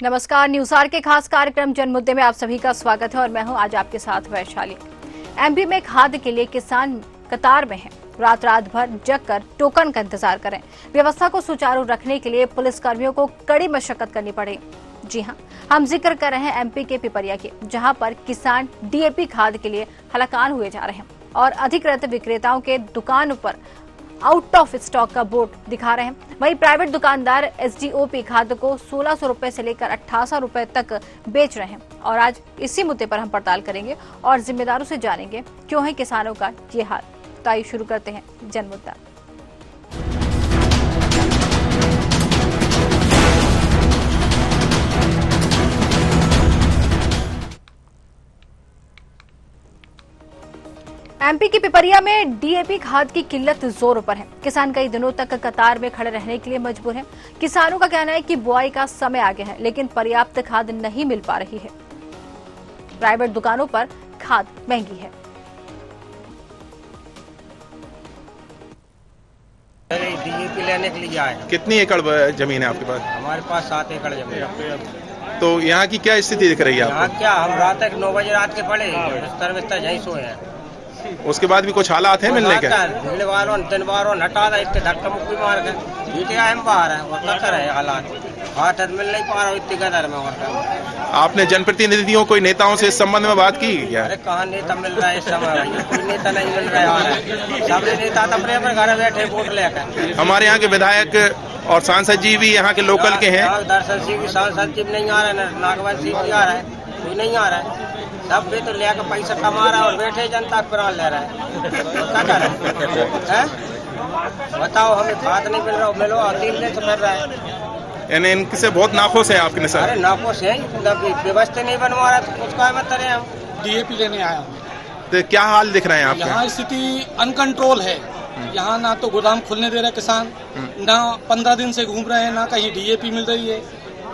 नमस्कार, news are के खास कार्यक्रम जन मुद्दे में आप सभी का स्वागत है और मैं हूं आज आपके साथ वैशाली। एमपी में खाद के लिए किसान कतार में हैं। रात रात भर जग कर टोकन का इंतजार करें। व्यवस्था को सुचारू रखने के लिए पुलिस कर्मियों को कड़ी मशक्कत करनी पड़ी। जी हां, हम जिक्र कर रहे हैं एमपी के पिपरिया के, जहां पर किसान डीएपी खाद के लिए हलाकान हुए जा रहे हैं और अधिकृत विक्रेताओं के दुकान पर आउट ऑफ स्टॉक का बोर्ड दिखा रहे हैं। वहीं प्राइवेट दुकानदार एसडीओपी खाद को 1600 रुपए से लेकर 1800 रुपए तक बेच रहे हैं। और आज इसी मुद्दे पर हम पड़ताल करेंगे और जिम्मेदारों से जानेंगे क्यों है किसानों का ये हाल। तो आइए शुरू करते हैं जन मुद्दा। एमपी की पिपरिया में डीएपी खाद की किल्लत जोरों पर है। किसान कई दिनों तक कतार में खड़े रहने के लिए मजबूर हैं। किसानों का कहना है कि बुआई का समय आ गया है, लेकिन पर्याप्त खाद नहीं मिल पा रही है। प्राइवेट दुकानों पर खाद महंगी है। डीएपी लेने के लिए आए। कितनी एकड़ जमीन है आपके पास? हमारे पास 7 एकड़ जमीन है। तो यहाँ की क्या स्थिति दिख रही है यहाँ आपको? क्या, हम रात तक 9 बजे रात के पड़े बिस्तर यहीं सोए हैं। उसके बाद भी कुछ हालात है मिलने के? भीड़ वालों दिन वालों हटा था, इतने धक्का मुक्की मार के जीते आए हम बाहर है और क्या करे हालात। हाथ मिल नहीं पा रहा इतनी गदर में। और आपने जनप्रतिनिधियों कोई नेताओं से इस संबंध में बात की क्या? अरे कहाँ नेता मिल रहा है इस समय, कोई नेता नहीं मिल रहा है। सब नेता अपने अपने घर बैठे वोट लेकर। हमारे यहाँ के विधायक और सांसद जी भी यहाँ के लोकल के हैं। दर्शन सिंह भी सांसद जी नहीं आ रहे, नागवंश सिंह भी आ रहा है, कोई नहीं आ रहा है। सब भी तो लेकर पैसा कमा रहा है और बैठे जनता प्राण ले रहा है। क्या कर रहे हैं? बताओ, हमें खाद नहीं मिल रहा, मिलो 3 दिन से मिल रहा है। यानी इनसे बहुत नाखुश है आपके साथ? अरे नाखुश है, व्यवस्था नहीं बनवा रहा तो कुछ क्या मत रहे हम। डीएपी लेने आया हूँ। तो क्या हाल दिख रहे हैं आपके? यहाँ स्थिति अनकंट्रोल है। यहाँ ना तो गोदाम खुलने दे रहे किसान, ना 15 दिन से घूम रहे हैं, ना कहीं डीएपी मिल रही है।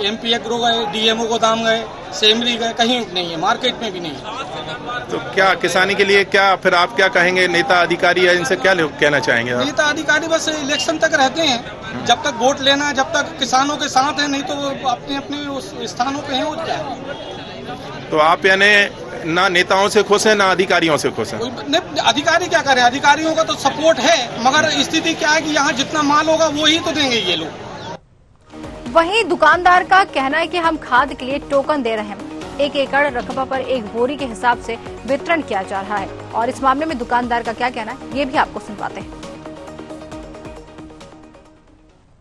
एमपी एग्रो गए, डीएमओ गोदाम गए, सेमरी गए, कहीं नहीं है, मार्केट में भी नहीं है। तो क्या किसानी के लिए क्या फिर आप क्या कहेंगे? नेता अधिकारी है, इनसे क्या कहना चाहेंगे आप? नेता अधिकारी बस इलेक्शन तक रहते हैं, जब तक वोट लेना, जब तक किसानों के साथ है, नहीं तो वो अपने अपने उस स्थानों पे हैं। और क्या है? तो आप यानी ना नेताओं से खुश है ना अधिकारियों से खुश है? अधिकारी क्या करें, अधिकारियों का तो सपोर्ट है, मगर स्थिति क्या है कि यहाँ जितना माल होगा वो ही तो देंगे ये लोग। वहीं दुकानदार का कहना है कि हम खाद के लिए टोकन दे रहे हैं। 1 एकड़ रकबा पर 1 बोरी के हिसाब से वितरण किया जा रहा है। और इस मामले में दुकानदार का क्या कहना है, ये भी आपको सुनवाते हैं।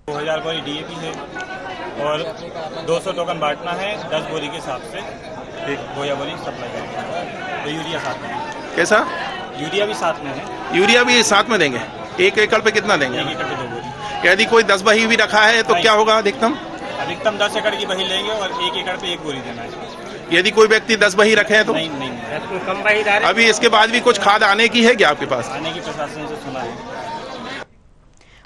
2000 बोरी डीएपी है और 200 टोकन बांटना है 10 बोरी के हिसाब से। 1 बोरी सप्लाई करेंगे। तो यूरिया साथ में। कैसा? यूरिया भी साथ में है। यूरिया भी साथ में देंगे? 1 एकड़ पे कितना देंगे? 1 एकड़ पे 2 बोरी। यदि कोई 10 बही भी रखा है तो क्या होगा अधिकतम? अधिकतम 10 एकड़ की बही लेंगे और 1 एकड़ पे 1 बोरी देना है। यदि कोई व्यक्ति 10 बही रखे हैं तो? नहीं। कम बही। अभी इसके बाद भी कुछ खाद आने की है क्या आपके पास? आने की प्रशासन से सुना है।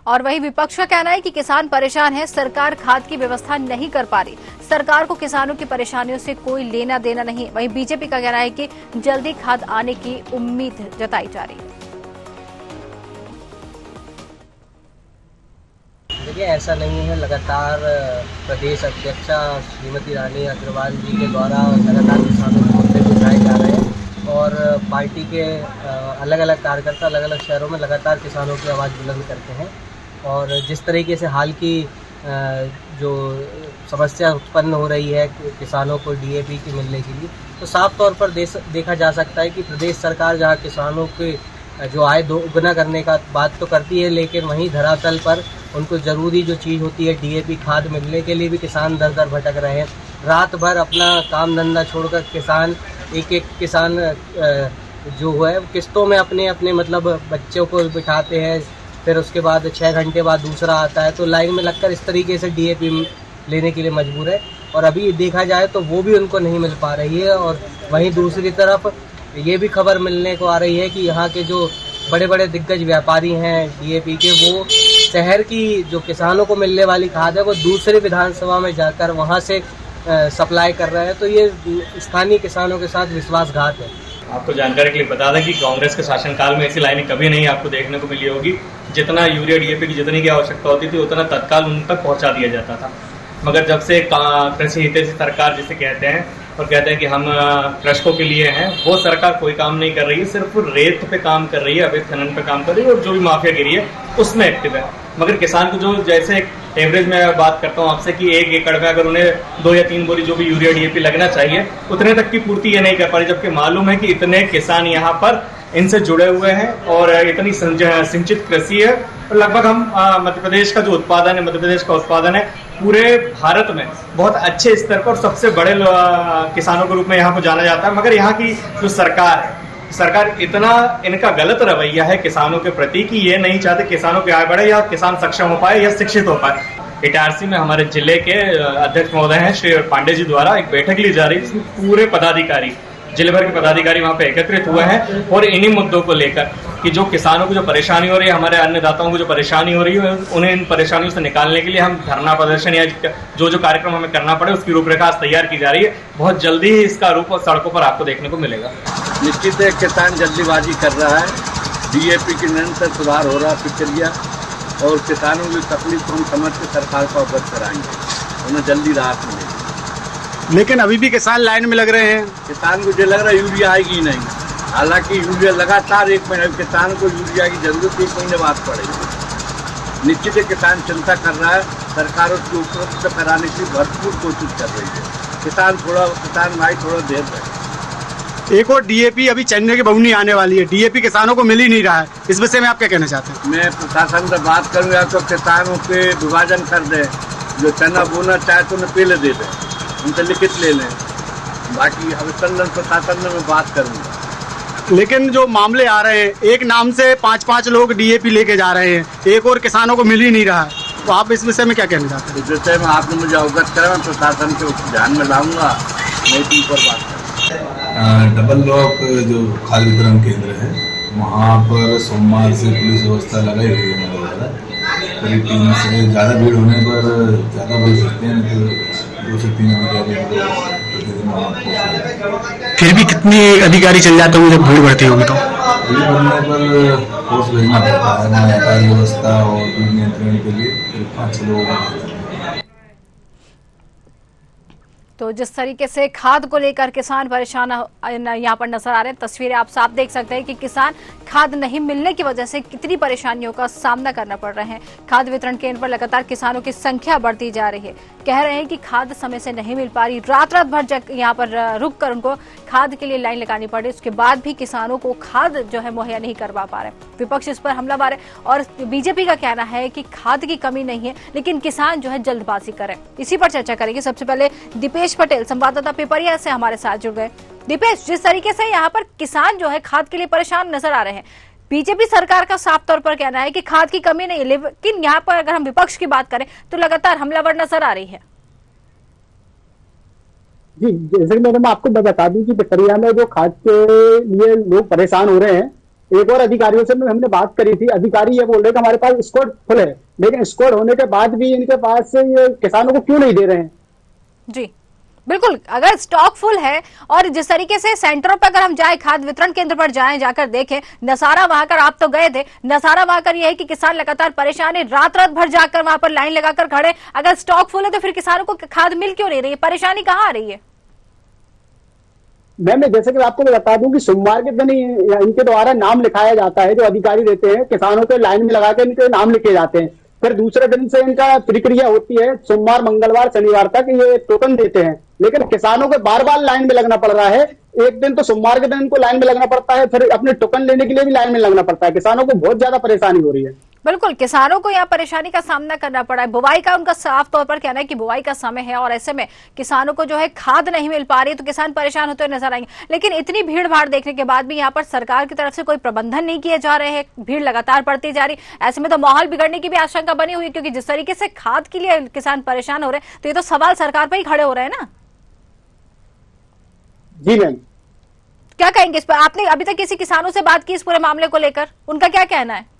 और वही विपक्ष का कहना है कि किसान परेशान है, सरकार खाद की व्यवस्था नहीं कर पा रही। सरकार को किसानों की परेशानियों से कोई लेना देना नहीं। वहीं बीजेपी का कहना है कि जल्दी खाद आने की उम्मीद जताई जा रही है। देखिए, ऐसा नहीं है। लगातार प्रदेश अध्यक्षा श्रीमती रानी अग्रवाल जी के द्वारा लगातार किसानों के मुद्दे उठाए जा रहे हैं और पार्टी के अलग अलग कार्यकर्ता अलग अलग शहरों में लगातार किसानों की आवाज़ बुलंद करते हैं। और जिस तरीके से हाल की जो समस्या उत्पन्न हो रही है किसानों को डीएपी की मिलने के लिए, तो साफ तौर पर देखा जा सकता है कि प्रदेश सरकार जहां किसानों के जो आय दोगुना करने का बात तो करती है, लेकिन वहीं धरातल पर उनको ज़रूरी जो चीज़ होती है डीएपी खाद मिलने के लिए भी किसान दर दर भटक रहे हैं। रात भर अपना काम धंधा छोड़कर किसान एक किसान जो है किस्तों में अपने अपने मतलब बच्चों को बिठाते हैं, फिर उसके बाद 6 घंटे बाद दूसरा आता है, तो लाइन में लगकर इस तरीके से डीएपी लेने के लिए मजबूर है। और अभी देखा जाए तो वो भी उनको नहीं मिल पा रही है। और वहीं दूसरी तरफ ये भी खबर मिलने को आ रही है कि यहाँ के जो बड़े बड़े दिग्गज व्यापारी हैं डीएपी के, वो शहर की जो किसानों को मिलने वाली खाद है वो दूसरे विधानसभा में जाकर वहाँ से सप्लाई कर रहे हैं। तो ये स्थानीय किसानों के साथ विश्वासघात है। आपको जानकारी के लिए बता दें कि कांग्रेस के शासनकाल में ऐसी लाइनें कभी नहीं आपको देखने को मिली होगी। जितना यूरिया डीएपी की जितनी की आवश्यकता होती थी उतना तत्काल उन तक पहुंचा दिया जाता था। मगर जब से कृषि हितैषी सरकार जिसे कहते हैं और कहते हैं कि हम कृषकों के लिए हैं, वो सरकार कोई काम नहीं कर रही है, सिर्फ रेत पे काम कर रही है, अवैध खनन पे काम कर रही है और जो भी माफियागिरी है उसमें एक्टिव है। मगर किसान को जो जैसे एवरेज में बात करता हूँ आपसे कि 1 एकड़ में अगर उन्हें 2 या 3 बोरी जो भी यूरिया डीएपी लगना चाहिए उतने तक की पूर्ति ये नहीं कर पा रही, जबकि मालूम है कि इतने किसान यहाँ पर इनसे जुड़े हुए हैं और इतनी सिंचित कृषि है। और लगभग हम मध्य प्रदेश का जो उत्पादन है, मध्य प्रदेश का उत्पादन है पूरे भारत में बहुत अच्छे स्तर पर सबसे बड़े किसानों के रूप में यहाँ को जाना जाता है। मगर यहाँ की जो सरकार है, सरकार इतना इनका गलत रवैया है किसानों के प्रति कि ये नहीं चाहते किसानों की आय बढ़े या किसान सक्षम हो पाए या शिक्षित हो पाए। इटारसी में हमारे जिले के अध्यक्ष महोदय हैं श्री पांडे जी द्वारा एक बैठक ली जा रही है जिसमें पूरे पदाधिकारी, जिले भर के पदाधिकारी वहां पे एकत्रित हुए हैं और इन्हीं मुद्दों को लेकर कि जो किसानों को जो परेशानी हो रही है, हमारे अन्नदाताओं को जो परेशानी हो रही है, उन्हें इन परेशानियों से निकालने के लिए हम धरना प्रदर्शन या जो कार्यक्रम हमें करना पड़े उसकी रूपरेखा तैयार की जा रही है। बहुत जल्दी ही इसका रूप और सड़कों पर आपको देखने को मिलेगा। निश्चित है किसान जल्दीबाजी कर रहा है, डीएपी की निरंतर सुधार हो रहा है प्रक्रिया, और किसानों की तकलीफ को हम समझ के सरकार को अवगत कराएंगे, उन्हें जल्दी राहत मिलेगी। लेकिन अभी भी किसान लाइन में लग रहे हैं। किसान को जो लग रहा है यूरिया आएगी ही नहीं, हालांकि यूरिया लगातार 1 महीने, किसान को यूरिया की जरूरत 1 महीने बाद पड़ेगी। निश्चित है किसान चिंता कर रहा है, सरकार उसको उपलब्ध कराने की भरपूर कोशिश कर रही है। किसान भाई थोड़ा देर रहे। एक और डीएपी अभी चने की बहुनी आने वाली है, डीएपी किसानों को मिल ही नहीं रहा है, इस विषय में आप क्या कहना चाहते हैं? मैं प्रशासन से बात करूँगा तो किसानों के विभाजन कर दें, जो चना बोना चाहे तो उन्हें पहले दे दें, उनसे लिखित ले लें। बाकी अब संलग्न प्रशासन में मैं बात करूँगा। लेकिन जो मामले आ रहे हैं, एक नाम से 5-5 लोग डीएपी लेके जा रहे हैं, एक और किसानों को मिल ही नहीं रहा है, तो आप इस विषय में क्या कहना चाहते हैं? इस विषय में आपने मुझे अवगत करा, प्रशासन के ध्यान में लाऊंगा, मैं टीम पर बात करूँगा। डबल लॉक जो खाद वितरण केंद्र है वहाँ पर सोमवार से पुलिस व्यवस्था लगाई हुई है। करीब 3 से ज़्यादा भीड़ होने पर ज़्यादा बोल सकते हैं, तो 2 से 3 अधिकारी फिर भी कितनी अधिकारी चल जाते होंगे जब भीड़ बढ़ती होगी? तो भीड़ बढ़ने पर फोर्स भेजना पड़ता है यातायात व्यवस्था और भीड़ नियंत्रण के लिए 5-6 लोग। तो जिस तरीके से खाद को लेकर किसान परेशान यहाँ पर नजर आ रहे हैं, तस्वीरें आप साफ देख सकते हैं कि किसान खाद नहीं मिलने की वजह से कितनी परेशानियों का सामना करना पड़ रहे हैं। खाद वितरण केंद्र पर लगातार किसानों की संख्या बढ़ती जा रही है, कह रहे हैं कि खाद समय से नहीं मिल पा रही, रात भर यहाँ पर रुक कर उनको खाद के लिए लाइन लगानी पड़ रही, उसके बाद भी किसानों को खाद जो है मुहैया नहीं करवा पा रहे। विपक्ष इस पर हमलावर है और बीजेपी का कहना है कि खाद की कमी नहीं है, लेकिन किसान जो है जल्दबाजी करें। इसी पर चर्चा करेंगे। सबसे पहले दीपेश पटेल संवाददाता पेपरिया से हमारे साथ जुड़ गए। दीपेश, जिस तरीके से यहाँ पर किसान जो है खाद के लिए परेशान नजर आ रहे हैं, बीजेपी सरकार का साफ तौर पर कहना है कि खाद की कमी नहीं है, लेकिन यहाँ पर अगर हम विपक्ष की बात करें तो लगातार हमलावर नजर आ रही है। जी, जैसे कि मैं आपको बता दूं कि पिपरिया में जो खाद के लिए लोग परेशान हो रहे हैं, एक और अधिकारियों से हमने बात करी थी, अधिकारी ये बोल रहे कि हमारे पास स्क्वाड फुल है, लेकिन स्क्वाड होने के बाद भी इनके पास ये किसानों को क्यों नहीं दे रहे हैं? जी बिल्कुल, अगर स्टॉक फुल है और जिस तरीके से सेंटरों पर अगर हम जाए, खाद वितरण केंद्र पर जाएं, जाकर देखें, नसारा वहां कर, आप तो गए थे, नसारा वहां कर यह है कि किसान लगातार परेशान है, रात भर जाकर वहां पर लाइन लगाकर खड़े। अगर स्टॉक फुल है तो फिर किसानों को खाद मिल क्यों नहीं रही है? परेशानी कहाँ आ रही है? मैं जैसे कि आपको बता दूं कि सोमवार के दिन इनके द्वारा नाम लिखाया जाता है, जो अधिकारी देते हैं किसानों के लाइन में लगा के इनके नाम लिखे जाते हैं, फिर दूसरे दिन से इनका प्रक्रिया होती है, सोमवार मंगलवार शनिवार तक ये टोकन देते हैं, लेकिन किसानों को बार बार लाइन में लगना पड़ रहा है। एक दिन तो सोमवार के दिन इनको लाइन में लगना पड़ता है, फिर अपने टोकन लेने के लिए भी लाइन में लगना पड़ता है। किसानों को बहुत ज्यादा परेशानी हो रही है। बिल्कुल, किसानों को यहाँ परेशानी का सामना करना पड़ा है। बुवाई का उनका साफ तौर पर कहना है कि बुवाई का समय है और ऐसे में किसानों को जो है खाद नहीं मिल पा रही है, तो किसान परेशान होते हुए नजर आएंगे। लेकिन इतनी भीड़ भाड़ देखने के बाद भी यहाँ पर सरकार की तरफ से कोई प्रबंधन नहीं किए जा रहे हैं, भीड़ लगातार बढ़ती जा रही। ऐसे में तो माहौल बिगड़ने की भी आशंका बनी हुई, क्योंकि जिस तरीके से खाद के लिए किसान परेशान हो रहे हैं, तो ये तो सवाल सरकार पर ही खड़े हो रहे हैं ना। जी मैम, क्या कहेंगे इस पर? आपने अभी तक किसी किसानों से बात की इस पूरे मामले को लेकर, उनका क्या कहना है?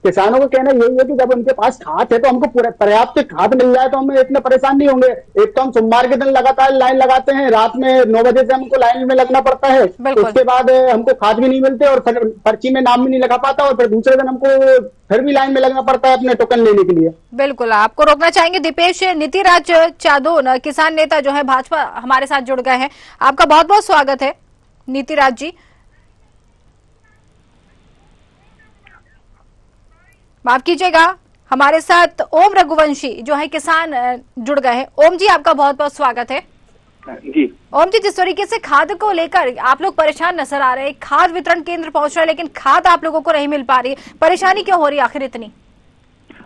किसानों का कहना यही है कि जब उनके पास खाद है तो हमको पर्याप्त खाद मिल जाए तो हम इतने परेशान नहीं होंगे। एक तो हम सोमवार के दिन लगातार लाइन लगाते हैं, रात में 9 बजे से हमको लाइन में लगना पड़ता है, उसके बाद हमको खाद भी नहीं मिलते और पर्ची में नाम भी नहीं लगा पाता और फिर दूसरे दिन हमको फिर भी लाइन में लगना पड़ता है अपने टोकन लेने के लिए। बिल्कुल, आपको रोकना चाहेंगे दीपेश। नीतिराज चादोन किसान नेता जो है भाजपा हमारे साथ जुड़ गए हैं, आपका बहुत बहुत स्वागत है नीतिराज जी। माफ कीजिएगा, हमारे साथ ओम रघुवंशी जो है किसान जुड़ गए हैं। ओम जी आपका बहुत बहुत स्वागत है जी। ओम जी, जिस तरीके से खाद को लेकर आप लोग परेशान नजर आ रहे हैं, खाद वितरण केंद्र पहुंच रहा है लेकिन खाद आप लोगों को नहीं मिल पा रही है, परेशानी क्यों हो रही है आखिर इतनी?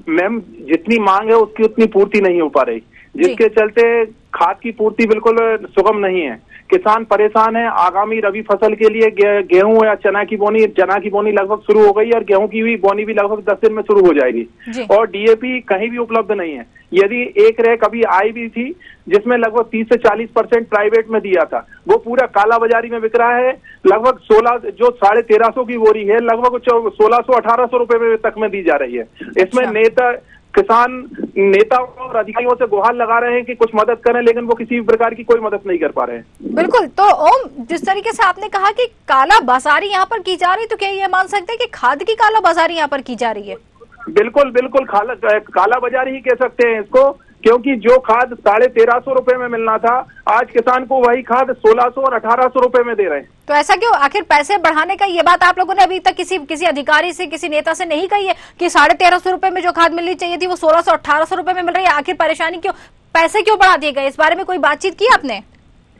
मैम, जितनी मांग है उसकी उतनी पूर्ति नहीं हो पा रही, जिसके चलते खाद की पूर्ति बिल्कुल सुगम नहीं है। किसान परेशान है। आगामी रबी फसल के लिए गेहूं या चना की बोनी लगभग शुरू हो गई और गेहूं की भी बोनी भी लगभग 10 दिन में शुरू हो जाएगी और डीएपी कहीं भी उपलब्ध नहीं है। यदि एक रैक अभी आई भी थी जिसमें लगभग 30 से 40% प्राइवेट में दिया था, वो पूरा काला बाजारी में बिक रहा है। लगभग 16 जो 1350 की बोरी है लगभग 1600-1800 रुपए तक में दी जा रही है। इसमें किसान नेताओं और अधिकारियों से गुहार लगा रहे हैं कि कुछ मदद करें, लेकिन वो किसी भी प्रकार की कोई मदद नहीं कर पा रहे हैं। बिल्कुल, तो ओम जिस तरीके से आपने कहा कि काला बाजारी यहाँ पर की जा रही, तो क्या ये मान सकते हैं कि खाद की काला बाजारी यहाँ पर की जा रही है? बिल्कुल बिल्कुल, काला बाजारी ही कह सकते हैं इसको, क्योंकि जो खाद 1350 रुपए में मिलना था आज किसान को वही खाद 1600 और 1800 रुपए में दे रहे हैं। तो ऐसा क्यों? आखिर पैसे बढ़ाने का ये बात आप लोगों ने अभी तक किसी अधिकारी से, किसी नेता से नहीं कही है कि 1350 रुपए में जो खाद मिलनी चाहिए थी वो 1600-1800 रुपए में मिल रही है? आखिर परेशानी क्यों, पैसे क्यों बढ़ा दिए गए? इस बारे में कोई बातचीत की आपने?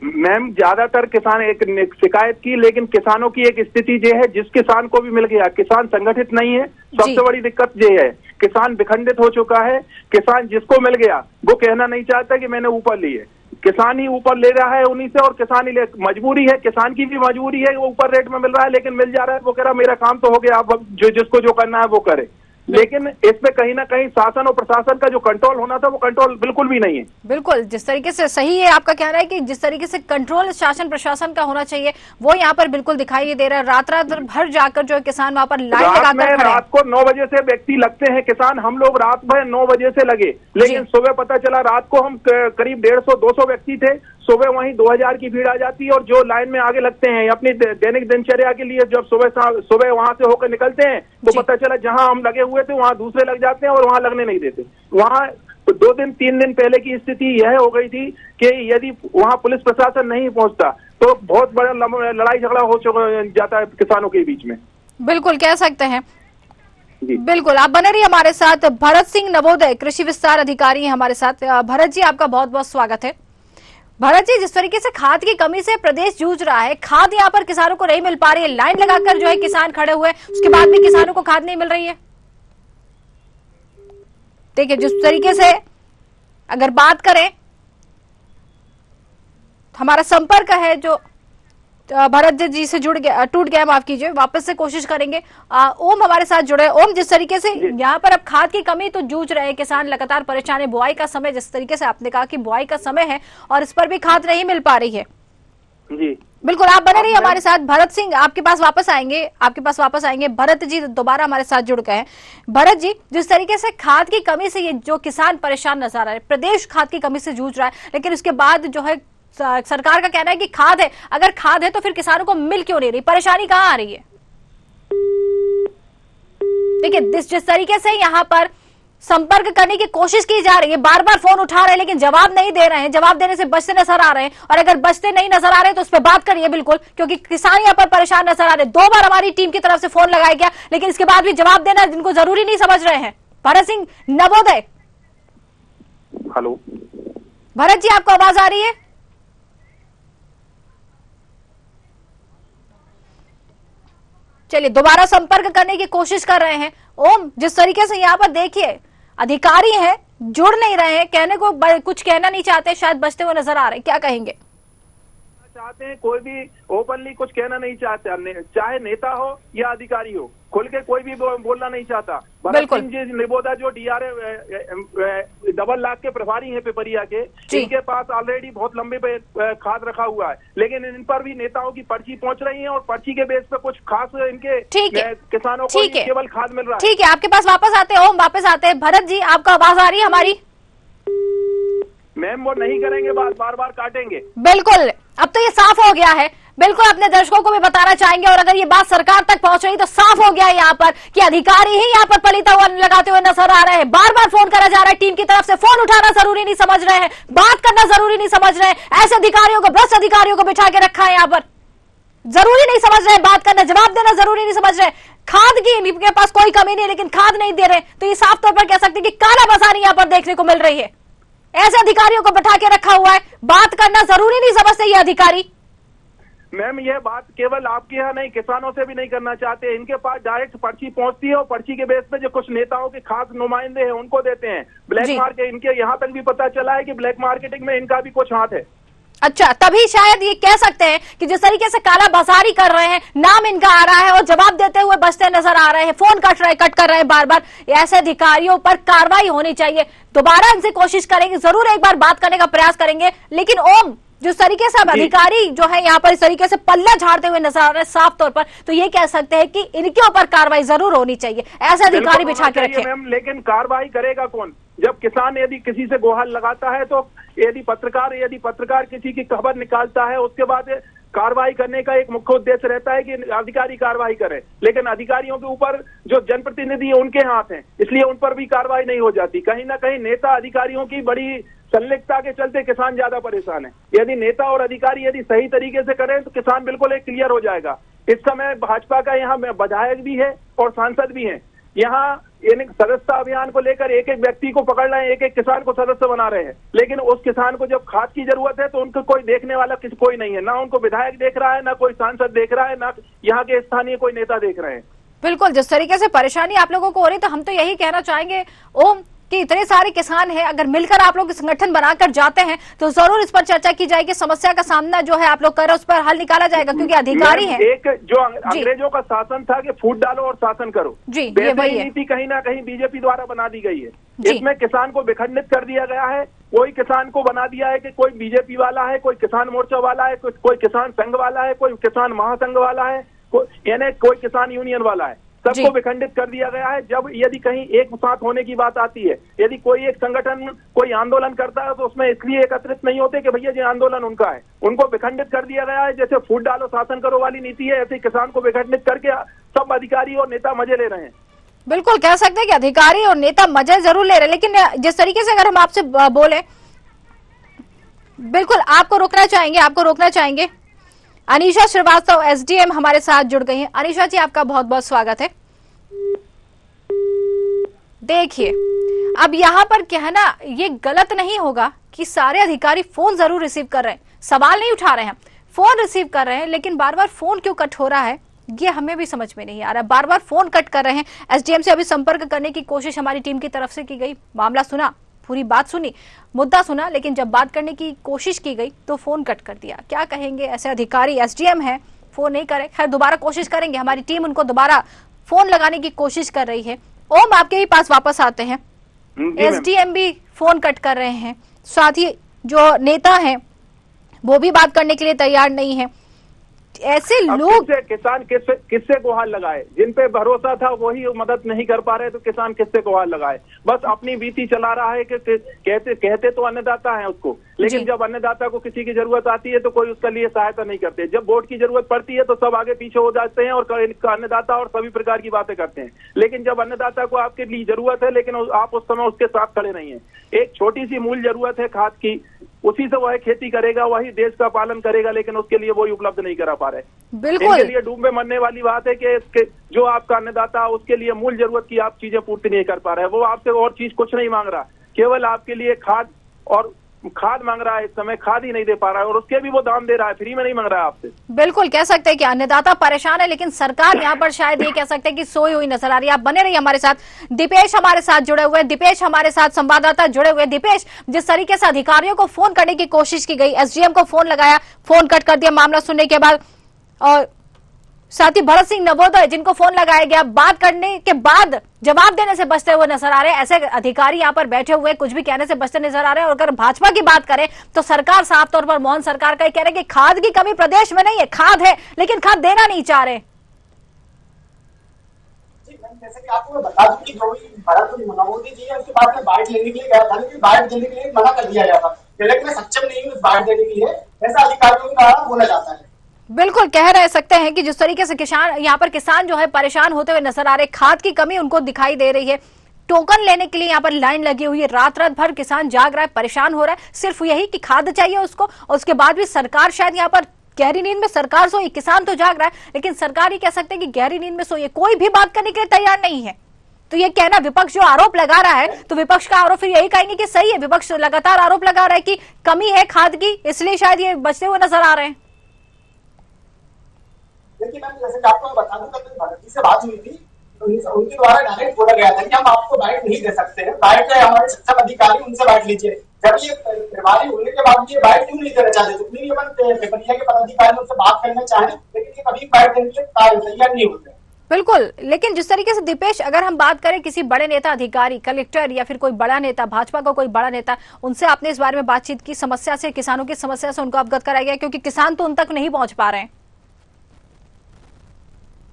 मैम, ज्यादातर किसान एक शिकायत की, लेकिन किसानों की एक स्थिति ये है जिस किसान को भी मिल गया, किसान संगठित नहीं है। सबसे बड़ी दिक्कत ये है, किसान विखंडित हो चुका है। किसान जिसको मिल गया वो कहना नहीं चाहता कि मैंने ऊपर लिए, किसान ही ऊपर ले रहा है उन्हीं से और किसान ही मजबूरी है, किसान की भी मजबूरी है, वो ऊपर रेट में मिल रहा है लेकिन मिल जा रहा है। वो कह रहा मेरा काम तो हो गया, अब जिसको जो करना है वो करे। लेकिन इसमें कहीं ना कहीं शासन और प्रशासन का जो कंट्रोल होना था वो कंट्रोल बिल्कुल भी नहीं है। बिल्कुल, जिस तरीके से सही है आपका कहना है कि जिस तरीके से कंट्रोल शासन प्रशासन का होना चाहिए वो यहाँ पर बिल्कुल दिखाई नहीं दे रहा है। रात भर जाकर जो है किसान वहाँ पर लाइन लगाकर खड़े। रात को 9 बजे से व्यक्ति लगते हैं किसान, हम लोग रात भर 9 बजे से लगे, लेकिन सुबह पता चला रात को हम करीब 150-200 व्यक्ति थे, सुबह वहीं 2000 की भीड़ आ जाती है। और जो लाइन में आगे लगते हैं अपनी दैनिक दिनचर्या के लिए, जब सुबह वहां से होकर निकलते हैं तो पता चला जहां हम लगे हुए थे वहां दूसरे लग जाते हैं और वहां लगने नहीं देते। वहां 2-3 दिन पहले की स्थिति यह हो गई थी कि यदि वहां पुलिस प्रशासन नहीं पहुंचता तो बहुत बड़ा लड़ाई झगड़ा हो जाता है किसानों के बीच में। बिल्कुल कह सकते हैं। बिल्कुल, आप बने रहिए हमारे साथ। भरत सिंह नवोदय कृषि विस्तार अधिकारी हैं हमारे साथ। भरत जी आपका बहुत बहुत स्वागत है। भरत जी, जिस तरीके से खाद की कमी से प्रदेश जूझ रहा है, खाद यहाँ पर किसानों को नहीं मिल पा रही है, लाइन लगाकर जो है किसान खड़े हुए, उसके बाद भी किसानों को खाद नहीं मिल रही है। देखिए, जिस तरीके से अगर बात करें, हमारा संपर्क है जो भरत जी से टूट गया, माफ कीजिए, वापस से कोशिश करेंगे। ओम हमारे साथ जुड़े। ओम, जिस तरीके से यहाँ पर अब खाद की कमी तो जूझ रहे हैं किसान, लगातार परेशान है। बुआई का समय, जिस तरीके से आपने कहा कि बुआई का समय है और इस पर भी खाद नहीं मिल पा रही है। जी बिल्कुल, आप बने रहिए हमारे साथ। भरत सिंह आपके पास वापस आएंगे। भरत जी दोबारा हमारे साथ जुड़ गए हैं। भरत जी, जिस तरीके से खाद की कमी से ये जो किसान परेशान नजर आ रहे हैं, प्रदेश खाद की कमी से जूझ रहा है, लेकिन उसके बाद जो है सरकार का कहना है कि खाद है। अगर खाद है तो फिर किसानों को मिल क्यों नहीं रही? परेशानी कहाँ आ रही है? देखिए, जिस तरीके से यहाँ पर संपर्क करने की कोशिश की जा रही है, बार बार फोन उठा रहे हैं लेकिन जवाब नहीं दे रहे हैं, जवाब देने से बचते नजर आ रहे हैं। और अगर बचते नहीं नजर आ रहे हैं तो उस पर बात करिए बिल्कुल, क्योंकि किसान यहाँ पर परेशान नजर आ रहे हैं। 2 बार हमारी टीम की तरफ से फोन लगाया गया लेकिन इसके बाद भी जवाब देना जिनको जरूरी नहीं समझ रहे हैं। भरत सिंह नवोदय, हेलो भरत जी, आपको आवाज आ रही है? चलिए, दोबारा संपर्क करने की कोशिश कर रहे हैं। ओम, जिस तरीके से यहाँ पर देखिए अधिकारी हैं, जुड़ नहीं रहे हैं, कहने को कुछ कहना नहीं चाहते, शायद बचते हुए नजर आ रहे हैं, क्या कहेंगे? चाहते हैं, कोई भी ओपनली कुछ कहना नहीं चाहते, चाहे नेता हो या अधिकारी हो, खुल के कोई भी बोलना नहीं चाहता। भरत सिंह जी निबोधा जो DRA डबल लाख के प्रभारी हैं पिपरिया के, इनके पास ऑलरेडी बहुत लंबे पे खाद रखा हुआ है, लेकिन इन पर भी नेताओं की पर्ची पहुंच रही है और पर्ची के बेस पे कुछ खास इनके किसानों को केवल खाद मिल रहा है। ठीक है, आपके पास वापस आते हैं, ओम वापस आते हैं। भरत जी, आपका आवाज आ रही है हमारी? मैम वो नहीं करेंगे, बार बार काटेंगे। बिल्कुल, अब तो ये साफ हो गया है। बिल्कुल अपने दर्शकों को भी बताना चाहेंगे, और अगर ये बात सरकार तक पहुंच रही तो साफ हो गया है यहाँ पर कि अधिकारी ही यहाँ पर पलीता हुआ लगाते हुए नजर आ रहे हैं। बार बार फोन करा जा रहा है टीम की तरफ से, फोन उठाना जरूरी नहीं समझ रहे हैं, बात करना जरूरी नहीं समझ रहे हैं। ऐसे अधिकारियों को, भ्रष्ट अधिकारियों को बिठा के रखा है यहाँ पर, जरूरी नहीं समझ रहे, बात करना, जवाब देना जरूरी नहीं समझ रहे। खाद की इनके पास कोई कमी नहीं, लेकिन खाद नहीं दे रहे, तो ये साफ तौर पर कह सकते हैं कि कालाबाजारी यहाँ पर देखने को मिल रही है। ऐसे अधिकारियों को बैठा के रखा हुआ है, बात करना जरूरी नहीं समझते ये अधिकारी। मैम ये बात केवल आपके यहाँ नहीं, किसानों से भी नहीं करना चाहते। इनके पास डायरेक्ट पर्ची पहुंचती है और पर्ची के बेस पे जो कुछ नेताओं के खास नुमाइंदे हैं उनको देते हैं। ब्लैक मार्केट, इनके यहाँ तक भी पता चला है कि ब्लैक मार्केटिंग में इनका भी कुछ हाथ है। अच्छा, तभी शायद ये कह सकते हैं कि जिस तरीके से काला बाजारी कर रहे हैं, नाम इनका आ रहा है और जवाब देते हुए बचते नजर आ रहे हैं, फोन कट कर रहे हैं बार बार। ऐसे अधिकारियों पर कार्रवाई होनी चाहिए। दोबारा इनसे कोशिश करेंगे, जरूर एक बार बात करने का प्रयास करेंगे, लेकिन ओम जिस तरीके से अब अधिकारी जो है यहाँ पर इस तरीके से पल्ला झाड़ते हुए नजर आ रहे हैं साफ तौर पर, तो ये कह सकते हैं कि इनके ऊपर कार्रवाई जरूर होनी चाहिए। ऐसे अधिकारी बिछा के रखे। मैम लेकिन कार्रवाई करेगा कौन? जब किसान यदि किसी से गुहार लगाता है, तो यदि पत्रकार किसी की खबर निकालता है, उसके बाद कार्रवाई करने का एक मुख्य उद्देश्य रहता है कि अधिकारी कार्रवाई करे, लेकिन अधिकारियों के ऊपर जो जनप्रतिनिधि है उनके हाथ हैं, इसलिए उन पर भी कार्रवाई नहीं हो जाती। कहीं ना कहीं नेता अधिकारियों की बड़ी संलिप्तता के चलते किसान ज्यादा परेशान है। यदि नेता और अधिकारी यदि सही तरीके से करें तो किसान बिल्कुल एक क्लियर हो जाएगा। इस समय भाजपा का यहाँ विधायक भी है और सांसद भी हैं। यहाँ सदस्यता अभियान को लेकर एक एक व्यक्ति को पकड़ रहे हैं, एक एक किसान को सदस्य बना रहे हैं, लेकिन उस किसान को जब खाद की जरूरत है तो उनको कोई देखने वाला कोई नहीं है। ना उनको विधायक देख रहा है, ना कोई सांसद देख रहा है, ना यहाँ के स्थानीय कोई नेता देख रहे हैं। बिल्कुल, जिस तरीके से परेशानी आप लोगों को हो रही, तो हम तो यही कहना चाहेंगे ओम कि इतने सारे किसान हैं, अगर मिलकर आप लोग संगठन बनाकर जाते हैं तो जरूर इस पर चर्चा की जाएगी। समस्या का सामना जो है आप लोग कर रहे हैं उस पर हल निकाला जाएगा, क्योंकि अधिकारी हैं। एक जो अंग्रेजों का शासन था कि फूट डालो और शासन करो, जी ये वही है। नीति कहीं ना कहीं बीजेपी द्वारा बना दी गई है। इसमें किसान को विखंडित कर दिया गया है। कोई किसान को बना दिया है कि कोई बीजेपी वाला है, कोई किसान मोर्चा वाला है, कोई किसान संघ वाला है, कोई किसान महासंघ वाला है, यानी कोई किसान यूनियन वाला है। सबको विखंडित कर दिया गया है। जब यदि कहीं एक साथ होने की बात आती है, यदि कोई एक संगठन कोई आंदोलन करता है तो उसमें इसलिए एकत्रित नहीं होते कि भैया ये आंदोलन उनका है। उनको विखंडित कर दिया गया है। जैसे फूट डालो शासन करो वाली नीति है, ऐसे किसान को विखंडित करके सब अधिकारी और नेता मजे ले रहे हैं। बिल्कुल कह सकते हैं कि अधिकारी और नेता मजे जरूर ले रहे हैं, लेकिन जिस तरीके से अगर हम आपसे बोले, बिल्कुल आपको रोकना चाहेंगे। अनीशा श्रीवास्तव एसडीएम हमारे साथ जुड़ गई हैं। अनीशा जी, आपका बहुत बहुत स्वागत है। देखिए, अब यहाँ पर कहना ये गलत नहीं होगा कि सारे अधिकारी फोन जरूर रिसीव कर रहे हैं, सवाल नहीं उठा रहे हैं, फोन रिसीव कर रहे हैं, लेकिन बार बार फोन क्यों कट हो रहा है ये हमें भी समझ में नहीं आ रहा। बार बार फोन कट कर रहे हैं। एसडीएम से अभी संपर्क करने की कोशिश हमारी टीम की तरफ से की गई, मामला सुना, पूरी बात सुनी, मुद्दा सुना, लेकिन जब बात करने की कोशिश की गई तो फोन कट कर दिया। क्या कहेंगे ऐसे अधिकारी? एसडीएम है, फोन नहीं करे, खैर दोबारा कोशिश करेंगे, हमारी टीम उनको दोबारा फोन लगाने की कोशिश कर रही है। ओम, आपके ही पास वापस आते हैं। एसडीएम भी फोन कट कर रहे हैं, साथ ही जो नेता हैं वो भी बात करने के लिए तैयार नहीं है। ऐसे लोग किसान किससे गुहार लगाए? जिन पे भरोसा था वही मदद नहीं कर पा रहे तो किसान किससे गुहार लगाए? बस अपनी बीती चला रहा है कि कहते तो अन्नदाता है उसको, लेकिन जब अन्नदाता को किसी की जरूरत आती है तो कोई उसके लिए सहायता नहीं करते। जब वोट की जरूरत पड़ती है तो सब आगे पीछे हो जाते हैं और अन्नदाता और सभी प्रकार की बातें करते हैं। लेकिन जब अन्नदाता को आपके लिए जरूरत है, लेकिन आप उस समय उसके साथ खड़े नहीं है। एक छोटी सी मूल जरूरत है खाद की, उसी से वह खेती करेगा, वही देश का पालन करेगा, लेकिन उसके लिए वो उपलब्ध नहीं करा पा रहे। बिल्कुल इनके लिए डूब में मरने वाली बात है कि जो आपका अन्नदाता उसके लिए मूल जरूरत की आप चीजें पूर्ति नहीं कर पा रहे। वो आपसे और चीज कुछ नहीं मांग रहा, केवल आपके लिए खाद और खाद मांग रहा है, इस समय खाद ही नहीं दे पा रहा है और उसके भी वो दाम दे रहा है, फ्री में नहीं मांग रहा है आपसे। बिल्कुल कह सकते हैं कि अन्नदाता परेशान है, लेकिन सरकार यहाँ पर शायद ये कह सकते हैं कि सोई हुई नजर आ रही है। आप बने रहिए हमारे साथ। दीपेश हमारे साथ जुड़े हुए हैं, दीपेश हमारे साथ संवाददाता जुड़े हुए। दीपेश, जिस तरीके से अधिकारियों को फोन करने की कोशिश की गई, एसडीएम को फोन लगाया, फोन कट कर दिया मामला सुनने के बाद, और साथ ही भरत सिंह नवोदय जिनको फोन लगाया गया, बात करने के बाद जवाब देने से बचते हुए नजर आ रहे हैं। ऐसे अधिकारी यहाँ पर बैठे हुए कुछ भी कहने से बचते नजर आ रहे हैं। और अगर भाजपा की बात करें तो सरकार साफ तौर पर मोहन सरकार का ही कह रहे हैं कि खाद की कमी प्रदेश में नहीं है, खाद है लेकिन खाद देना नहीं चाह रहे। जैसे कि आपको बता दूं कि जो भरत नवोदय जी है उसके बाद में बाइट लेने के लिए गया था, लेकिन बाइट देने के लिए मना कर दिया गया था। कलेक्टर में सक्षम नहीं है बाइट देने के लिए, ऐसा अधिकारियों के द्वारा बोला जाता है। बिल्कुल कह रह सकते हैं कि जिस तरीके से यहाँ पर किसान जो है परेशान होते हुए नजर आ रहे, खाद की कमी उनको दिखाई दे रही है। टोकन लेने के लिए यहाँ पर लाइन लगी हुई है, रात रात भर किसान जाग रहा है, परेशान हो रहा है, सिर्फ यही कि खाद चाहिए उसको। और उसके बाद भी सरकार शायद यहाँ पर गहरी नींद में सरकार सोई, किसान तो जाग रहा है, लेकिन सरकार ही कह सकते हैं कि गहरी नींद में सोई है, कोई भी बात करने के लिए तैयार नहीं है। तो ये कहना, विपक्ष जो आरोप लगा रहा है, तो विपक्ष का आरोप फिर यही कहेंगे कि सही है। विपक्ष लगातार आरोप लगा रहा है कि कमी है खाद की, इसलिए शायद ये बचते हुए नजर आ रहे हैं। देखिए मैम, जैसे कि आपको बता दूं, कल भरत जी से बात हुई थी, तो उनके द्वारा डायरेक्ट बोला गया था कि हम आपको बाइट नहीं दे सकते हैं, बाइट है हमारे सक्षम अधिकारी, उनसे बाइट लीजिए। जब ये प्रभारी होने के बाद ये बाइट क्यों नहीं देना चाहते? जितनी भी अपन पेपरिया के पदाधिकारी उनसे बात करना चाहें, लेकिन ये कभी बाइट देने के लिए तैयार नहीं होते। बिल्कुल, लेकिन जिस तरीके से दीपेश, अगर हम बात करें किसी बड़े नेता, अधिकारी, कलेक्टर या फिर कोई बड़ा नेता, भाजपा का कोई बड़ा नेता, उनसे आपने इस बारे में बातचीत की, समस्या से, किसानों की समस्या से उनको अवगत कराया गया, क्योंकि किसान तो उन तक नहीं पहुंच पा रहे हैं।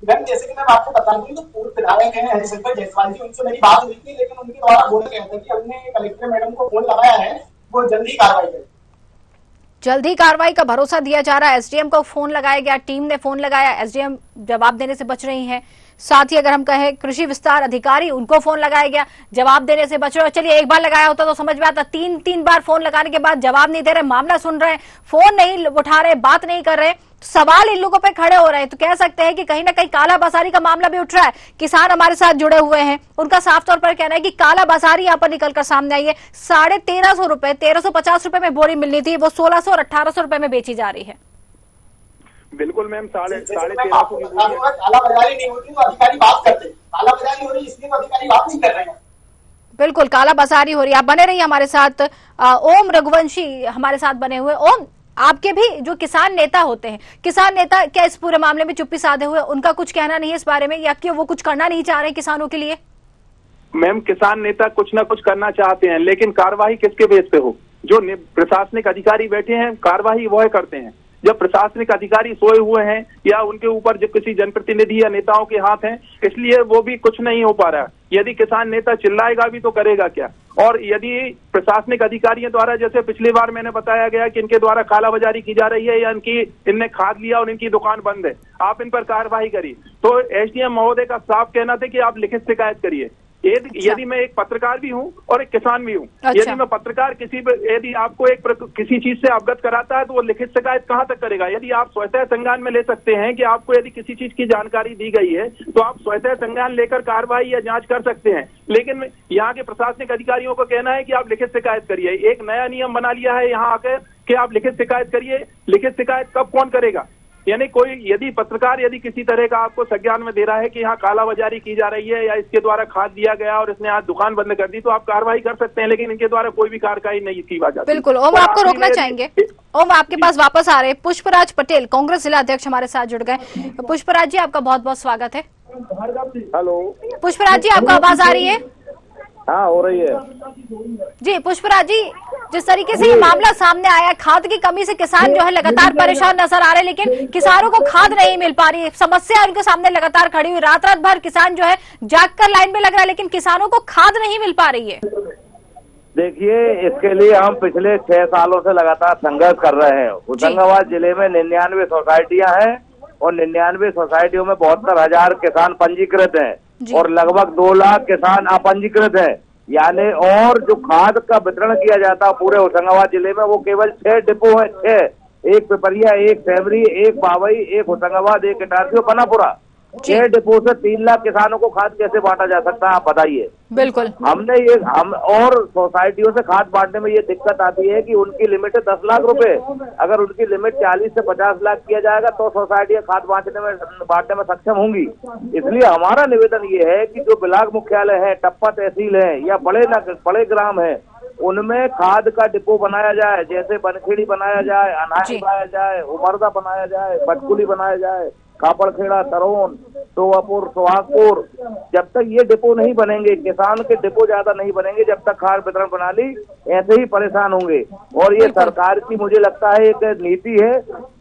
मैम जैसे कि मैं आपको बता दूं, तो पूर्व विधायक हैं हरिशंकर जायसवाल जी, उनसे मेरी बात हुई थी, लेकिन उनके द्वारा बोला गया था कि हमने कलेक्टर मैडम को फोन लगाया है, वो जल्दी कार्रवाई करें। जल्दी कार्रवाई का भरोसा दिया जा रहा है। एसडीएम को फोन लगाया गया, टीम ने फोन लगाया, एसडीएम जवाब देने से बच रही हैं। साथ ही अगर हम कहें कृषि विस्तार अधिकारी, उनको फोन लगाया गया, जवाब देने से बच रहे। चलिए एक बार लगाया होता तो समझ में आता, तीन बार फोन लगाने के बाद जवाब नहीं दे रहे, मामला सुन रहे हैं, फोन नहीं उठा रहे, बात नहीं कर रहे, सवाल इन लोगों पे खड़े हो रहे हैं। तो कह सकते हैं कि कहीं ना कहीं काला बाजारी का मामला भी उठ रहा है। किसान हमारे साथ जुड़े हुए हैं, उनका साफ तौर पर कहना है कि काला बाजारी यहाँ पर निकलकर सामने आई है। 1350 रुपए, 1350 रुपए में बोरी मिलनी थी, वो 1600 और 1800 रुपए में बेची जा रही है। बिल्कुल मैम, 1350 की काला बाजारी नहीं होती तो अधिकारी बात करते, काला बाजारी हो रही इसलिए तो अधिकारी बात नहीं कर रहे हैं। बिल्कुल काला बाजारी हो रही है। आप बने रहिए हमारे साथ। ओम रघुवंशी हमारे साथ बने हुए। ओम, आपके भी जो किसान नेता होते हैं, किसान नेता क्या इस पूरे मामले में चुप्पी साधे हुए, उनका कुछ कहना नहीं है इस बारे में, या कि वो कुछ करना नहीं चाह रहे किसानों के लिए? मैम किसान नेता कुछ ना कुछ करना चाहते हैं, लेकिन कार्रवाई किसके बेस पे हो? जो प्रशासनिक अधिकारी बैठे हैं, कार्रवाई वह करते हैं। जब प्रशासनिक अधिकारी सोए हुए हैं या उनके ऊपर जो किसी जनप्रतिनिधि या नेताओं के हाथ हैं, इसलिए वो भी कुछ नहीं हो पा रहा है। यदि किसान नेता चिल्लाएगा भी तो करेगा क्या? और यदि प्रशासनिक अधिकारियों द्वारा, जैसे पिछली बार मैंने बताया गया कि इनके द्वारा कालाबाजारी की जा रही है या इनने खाद लिया और इनकी दुकान बंद है, आप इन पर कार्रवाई करिए। तो एसडीएम महोदय का साफ कहना था कि आप लिखित शिकायत करिए। यदि मैं एक पत्रकार भी हूं और एक किसान भी हूं, यदि मैं पत्रकार यदि आपको किसी चीज से अवगत कराता है तो वो लिखित शिकायत कहां तक करेगा? यदि आप स्वतः संज्ञान में ले सकते हैं कि आपको यदि किसी चीज की जानकारी दी गई है तो आप स्वतः संज्ञान लेकर कार्रवाई या जांच कर सकते हैं। लेकिन यहाँ के प्रशासनिक अधिकारियों को कहना है कि आप लिखित शिकायत करिए। एक नया नियम बना लिया है यहाँ आकर कि आप लिखित शिकायत करिए। लिखित शिकायत कब कौन करेगा? यानी कोई यदि पत्रकार यदि किसी तरह का आपको संज्ञान में दे रहा है कि यहाँ कालाबाजारी की जा रही है या इसके द्वारा खाद दिया गया और इसने आज दुकान बंद कर दी, तो आप कार्रवाई कर सकते हैं, लेकिन इनके द्वारा कोई भी कार्रवाई नहीं की जाती। बिल्कुल। ओम, आपको रोकना चाहेंगे। ओम, आपके पास वापस आ रहे पुष्पराज पटेल, कांग्रेस जिला अध्यक्ष हमारे साथ जुड़ गए। पुष्पराज जी, आपका बहुत बहुत स्वागत है। हेलो पुष्पराज जी, आपको आवाज आ रही है? हाँ, हो रही है जी। पुष्पराज जी, जिस तरीके से ये मामला सामने आया, खाद की कमी से किसान जो है लगातार परेशान नजर आ रहे हैं, लेकिन किसानों को खाद नहीं मिल पा रही है, समस्या उनके सामने लगातार खड़ी हुई। रात रात भर किसान जो है जागकर लाइन में लग रहा है, लेकिन किसानों को खाद नहीं मिल पा रही है। देखिए, इसके लिए हम पिछले 6 सालों से लगातार संघर्ष कर रहे हैं। होशंगाबाद जिले में 99 सोसाइटियां हैं और 99 सोसाइटियों में 72,000 किसान पंजीकृत हैं और लगभग 2 लाख किसान अपंजीकृत हैं। यानी और जो खाद का वितरण किया जाता है पूरे होशंगाबाद जिले में, वो केवल 6 डिपो है। 6, एक पिपरिया, एक सेमरी, एक बावई, एक होशंगाबाद, एक इटारसी और बनापुरा। छह डिपो से 3 लाख किसानों को खाद कैसे बांटा जा सकता है, आप बताइए। बिल्कुल। हम और सोसाइटियों से खाद बांटने में ये दिक्कत आती है कि उनकी लिमिट है 10 लाख रुपए। अगर उनकी लिमिट 40 से 50 लाख किया जाएगा तो सोसाइटियां खाद बांटने में सक्षम होंगी। इसलिए हमारा निवेदन ये है कि जो ब्लॉक मुख्यालय है, टप्पा तहसील है या बड़े ग्राम है, उनमें खाद का डिपो बनाया जाए। जैसे बनखेड़ी बनाया जाए, अनाज बनाया जाए, उमरदा बनाया जाए, बटकुली बनाया जाए, कापड़खेड़ा, तरोन, टोवापुर, सुहागपुर। जब तक ये डिपो नहीं बनेंगे, किसान के डिपो ज्यादा नहीं बनेंगे, जब तक खाद वितरण प्रणाली ऐसे ही परेशान होंगे। और ये सरकार की मुझे लगता है एक नीति है,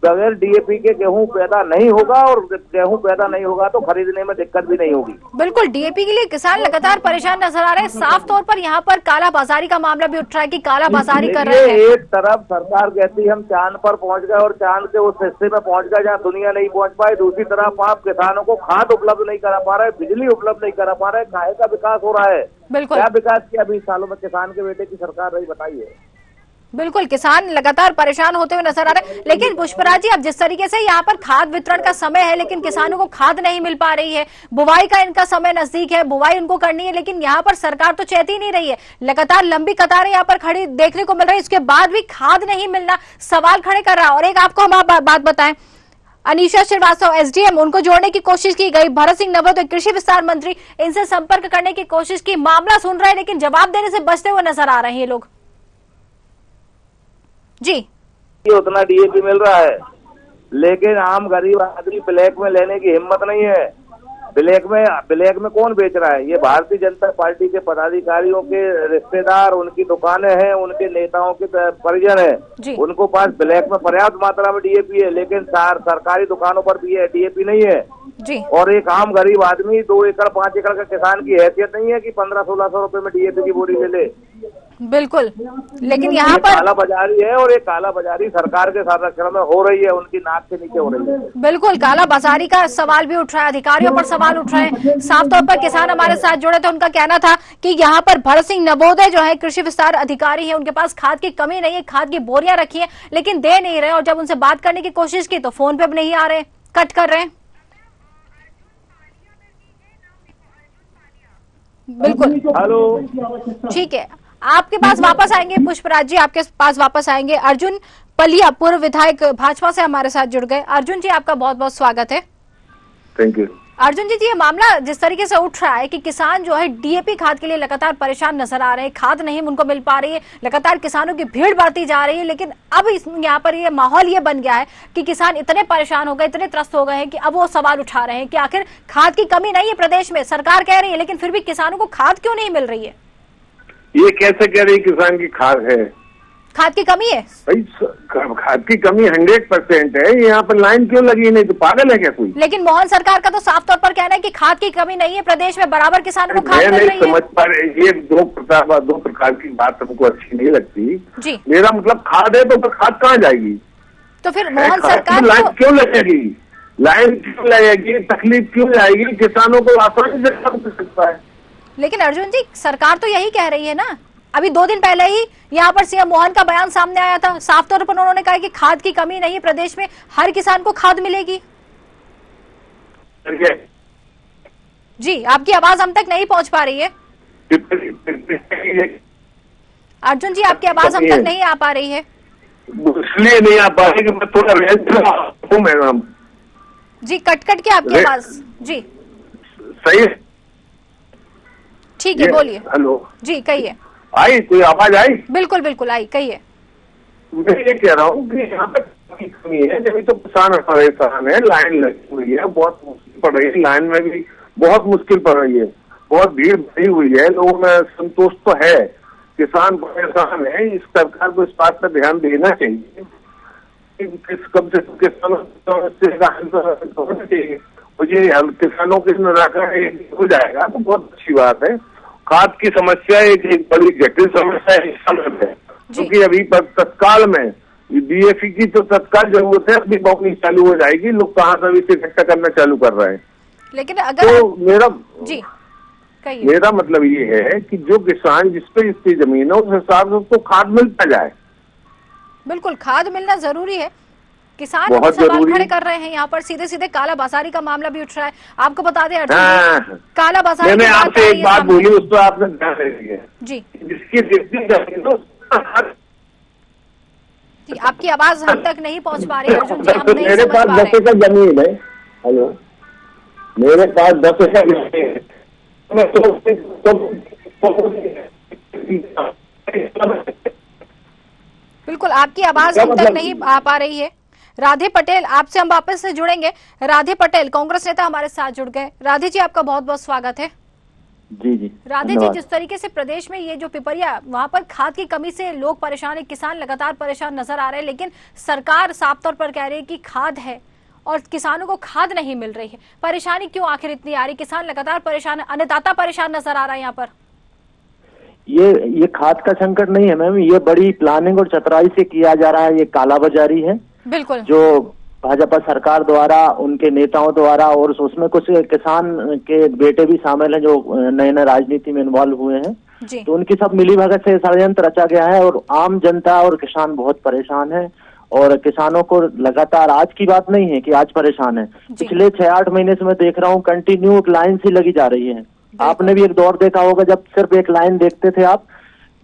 बगैर डीएपी के गेहूं पैदा नहीं होगा, और गेहूं पैदा नहीं होगा तो खरीदने में दिक्कत भी नहीं होगी। बिल्कुल, डीएपी के लिए किसान लगातार परेशान नजर आ रहे हैं। साफ तौर पर यहाँ पर काला बाजारी का मामला भी उठ रहा है कि काला बाजारी कर रहे हैं। एक तरफ सरकार कहती है हम चांद पर पहुंच गए और चांद के उस हिस्से में पहुंच गए जहाँ दुनिया नहीं पहुंच पाई। दूसरी तरफ आप किसानों को खाद उपलब्ध नहीं करा पा रहे, बिजली उपलब्ध नहीं करा पा रहे, काहे का विकास हो रहा है? बिल्कुल। क्या विकास किया 20 सालों में किसान के बेटे की सरकार रही, बताइए। बिल्कुल, किसान लगातार परेशान होते हुए नजर आ रहे हैं। लेकिन पुष्पराज जी, अब जिस तरीके से यहाँ पर खाद वितरण का समय है लेकिन किसानों को खाद नहीं मिल पा रही है, बुवाई का इनका समय नजदीक है, बुवाई उनको करनी है, लेकिन यहाँ पर सरकार तो चेती नहीं रही है। लगातार लंबी कतारें यहाँ पर खड़ी देखने को मिल रही है, इसके बाद भी खाद नहीं मिलना सवाल खड़े कर रहा है। और एक आपको हम बात बताएं, अनीशा श्रीवास्तव एसडीएम, उनको जोड़ने की कोशिश की गई, भरत सिंह नवोदय कृषि विस्तार मंत्री, इनसे संपर्क करने की कोशिश की, मामला सुन रहे हैं लेकिन जवाब देने से बचते हुए नजर आ रहे हैं ये लोग। जी, ये उतना डीएपी मिल रहा है, लेकिन आम गरीब आदमी ब्लैक में लेने की हिम्मत नहीं है। ब्लैक में कौन बेच रहा है? ये भारतीय जनता पार्टी के पदाधिकारियों के रिश्तेदार, उनकी दुकानें हैं, उनके नेताओं के परिजन है, उनको पास ब्लैक में पर्याप्त मात्रा में डीएपी है, लेकिन सरकारी दुकानों पर भी है डीएपी नहीं है जी। और एक आम गरीब आदमी 2 एकड़ 5 एकड़ का किसान की हैसियत नहीं है कि 1500-1600 रुपए में डीएपी की बोरी ले ले। बिल्कुल, लेकिन यहाँ पर काला बाजारी है और एक काला बाजारी सरकार के संरक्षण में हो रही है, उनकी नाक के नीचे हो रही है। बिल्कुल, काला बाजारी का सवाल भी उठ रहा है, अधिकारियों पर सवाल उठ रहे हैं। साफ तौर पर किसान हमारे साथ जुड़े थे, उनका कहना था कि यहाँ पर भरत सिंह नवोदय जो है कृषि विस्तार अधिकारी है, उनके पास खाद की कमी नहीं है, खाद की बोरियां रखी है लेकिन दे नहीं रहे, और जब उनसे बात करने की कोशिश की तो फोन पे भी नहीं आ रहे, कट कर रहे हैं। बिल्कुल, हेलो, ठीक है, आपके पास वापस आएंगे पुष्पराज जी, आपके पास वापस आएंगे। अर्जुन पलिया, पूर्व विधायक भाजपा से हमारे साथ जुड़ गए। अर्जुन जी, आपका बहुत बहुत स्वागत है। Thank you. अर्जुन जी, ये मामला जिस तरीके से उठ रहा है कि किसान जो है डीएपी खाद के लिए लगातार परेशान नजर आ रहे हैं, खाद नहीं उनको मिल पा रही है, लगातार किसानों की भीड़ बढ़ती जा रही है, लेकिन अब यहाँ पर ये माहौल ये बन गया है कि किसान इतने परेशान हो गए, इतने त्रस्त हो गए हैं कि अब वो सवाल उठा रहे हैं कि आखिर खाद की कमी नहीं है प्रदेश में, सरकार कह रही है, लेकिन फिर भी किसानों को खाद क्यों नहीं मिल रही है? ये कैसे कह रही किसान की खाद है? खाद की कमी है भाई, खाद की कमी 100% है। यहाँ पर लाइन क्यों लगी? नहीं तो पागल है क्या कोई? लेकिन मोहन सरकार का तो साफ तौर पर कहना है कि खाद की कमी नहीं है, प्रदेश में बराबर किसानों को खाद मिल रही है। मैं नहीं समझ पा रहे, ये दो प्रकार की बात हमको अच्छी नहीं लगती जी। मेरा मतलब खाद है तो फिर खाद कहाँ जाएगी? तो फिर मोहन सरकार लाइन क्यों लगेगी? लाइन क्यों लगेगी? तकलीफ क्यों जाएगी? किसानों को आसानी से काम कर सकता है। लेकिन अर्जुन जी, सरकार तो यही कह रही है ना। अभी 2 दिन पहले ही यहाँ पर सीएम मोहन का बयान सामने आया था, साफ तौर पर उन्होंने कहा कि खाद की कमी नहीं है, प्रदेश में हर किसान को खाद मिलेगी। जी, आपकी आवाज हम तक नहीं पहुंच पा रही है अर्जुन जी, आपकी आवाज हम तक नहीं आ पा रही है। इसलिए नहीं आ पा रही कि मैं थोड़ा रेंज हूँ मैडम जी, कट कट के आपकी आवाज जी। सही, ठीक है, बोलिए। हेलो जी, कहिए। आई कोई आवाज आई? बिल्कुल बिल्कुल आई, कहिए। मैं ये कह रहा हूँ कि यहाँ पे कमी है, जब तो किसान परेशान है, लाइन लगी हुई है, बहुत मुश्किल पड़ रही है, लाइन में भी बहुत मुश्किल पड़ रही है, बहुत भीड़ भरी हुई है, लोगों में संतोष तो है, किसान परेशान है। इस सरकार को इस बात पर ध्यान देना चाहिए, कम से कम किसानों चाहिए, मुझे किसानों के निराकरण हो जाएगा तो बहुत अच्छी बात है। खाद की समस्या एक बड़ी जटिल समस्या है इस समय में, क्योंकि अभी तत्काल में डीएपी की तो तत्काल जरूरत है, अभी बोनी चालू हो जाएगी, लोग कहाँ से भी इकट्ठा करना चालू कर रहे हैं। लेकिन अगर तो मेरा मतलब ये है कि जो किसान जिस पे जिसकी जमीन है उस हिसाब से उसको खाद मिलता जाए। बिल्कुल, खाद मिलना जरूरी है, किसान बहुत सवाल जरूरी खड़े कर रहे हैं यहाँ पर, सीधे सीधे काला बाजारी का मामला भी उठ रहा है। आपको बता दें हाँ। काला बाजारी मैंने आपसे एक बात बोली, उस पर आपने ध्यान रखिए जी। जिसकी आपकी आवाज हम तक नहीं पहुंच पा रही अर्जुन जी, हम नहीं मेरे समझ पास पा 10 रहे। एकड़ जमीन है। हेलो, मेरे पास 10 एकड़ जमीन है। बिल्कुल आपकी आवाज हम तक नहीं आ पा रही है। राधे पटेल, आपसे हम वापस से जुड़ेंगे। राधे पटेल कांग्रेस नेता हमारे साथ जुड़ गए। राधे जी आपका बहुत बहुत स्वागत है। जी जी राधे जी, जिस तरीके से प्रदेश में ये जो पिपरिया, वहां पर खाद की कमी से लोग परेशान है, किसान लगातार परेशान नजर आ रहे हैं, लेकिन सरकार साफ तौर पर कह रही है कि खाद है और किसानों को खाद नहीं मिल रही है। परेशानी क्यों आखिर इतनी आ रही? किसान लगातार परेशान है, अन्नदाता परेशान नजर आ रहा है यहाँ पर। ये खाद का संकट नहीं है मैम, ये बड़ी प्लानिंग और चतुराई से किया जा रहा है। ये कालाबाजारी है बिल्कुल, जो भाजपा सरकार द्वारा, उनके नेताओं द्वारा, और उसमें कुछ किसान के बेटे भी शामिल हैं जो नए नए राजनीति में इन्वॉल्व हुए हैं। तो उनकी सब मिली भगत से षड्यंत्र रचा गया है और आम जनता और किसान बहुत परेशान है। और किसानों को लगातार, आज की बात नहीं है कि आज परेशान है, पिछले 6-8 महीने से मैं देख रहा हूँ कंटिन्यू एक लाइन सी लगी जा रही है। आपने भी एक दौर देखा होगा जब सिर्फ एक लाइन देखते थे आप,